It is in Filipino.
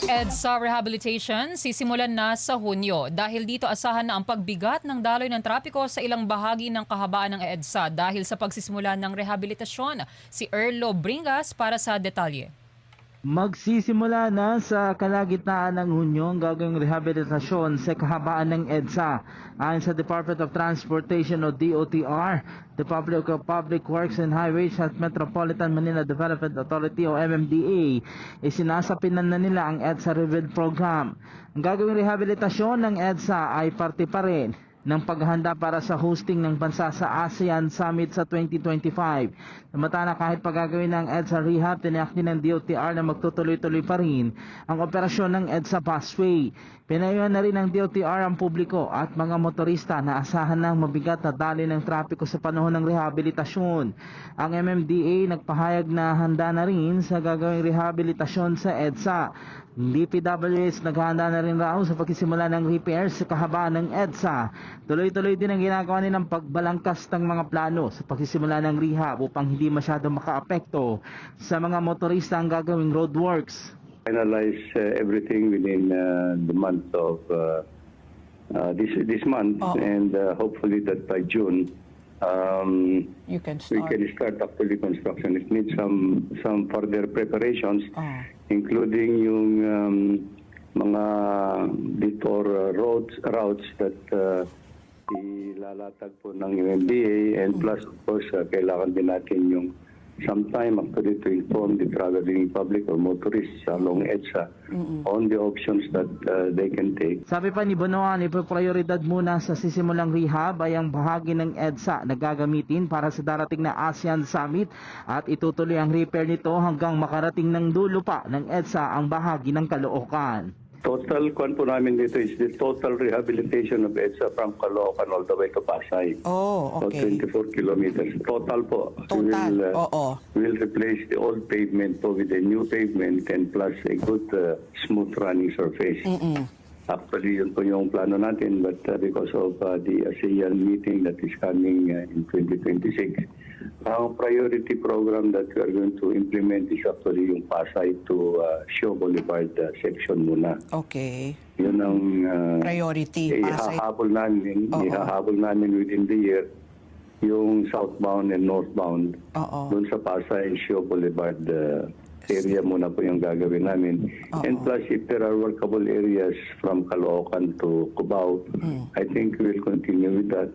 EDSA Rehabilitation sisimulan na sa Hunyo. Dahil dito asahan na ang pagbigat ng daloy ng trapiko sa ilang bahagi ng kahabaan ng EDSA dahil sa pagsisimula ng rehabilitasyon. Si Erlo Bringas para sa detalye. Magsisimula na sa kalagitnaan ng Hunyo ang gagawing rehabilitasyon sa kahabaan ng EDSA. Ayon sa Department of Transportation o DOTR, Department of Public Works and Highways at Metropolitan Manila Development Authority o MMDA, isinasapinan na nila ang EDSA Rebuild Program. Ang gagawing rehabilitasyon ng EDSA ay parte pa rin ng paghahanda para sa hosting ng bansa sa ASEAN Summit sa 2025. Samantala kahit pagagawin ng EDSA Rehab, tiniyak din ng DOTR na magtutuloy-tuloy pa rin ang operasyon ng EDSA Busway. Pinayuhan na rin ng DOTR ang publiko at mga motorista na asahan ng mabigat na daloy ng trapiko sa panahon ng rehabilitasyon. Ang MMDA nagpahayag na handa na rin sa gagawing rehabilitasyon sa EDSA. DPWS naghahanda na rin raw sa pagsisimula ng repairs sa kahabaan ng EDSA. Tuloy-tuloy din ang ginagawa nilang pagbalangkas ng mga plano sa pagsisimula ng rehab upang hindi masyado makaapekto sa mga motorista ang gagawing roadworks. Finalize everything within the month of this month, and hopefully that by June You can we start. can start actually construction. It needs some further preparations, including yung mga detour routes that ilalatag po ng MMDA, and plus of course kailangan din natin yung sometime actually to inform the traveling public or motorists along EDSA on the options that they can take. Sabi pa ni Bonoan, ipoprioridad muna sa sisimulang rehab ay ang bahagi ng EDSA na gagamitin para sa darating na ASEAN Summit at itutuloy ang repair nito hanggang makarating ng dulo pa ng EDSA ang bahagi ng Caloocan. Total kwan po namin dito is the total rehabilitation of EDSA from Caloocan all the way to Pasay. Oh, So okay. 24 kilometers. Total po. Total, oo. We'll replace the old pavement po with a new pavement and plus a good smooth running surface. Actually, yun po yung plano natin, but because of the ASEAN meeting that is coming in 2026, ang priority program that we are going to implement is actually yung Pasay to Shaw Boulevard section muna. Okay. Yun ang Priority, Pasay. ihahabol namin within the year yung southbound and northbound. Oo. Doon sa Pasay Shaw Boulevard area muna po yung gagawin namin. And plus, if there are workable areas from Caloocan to Cubao, I think we'll continue with that.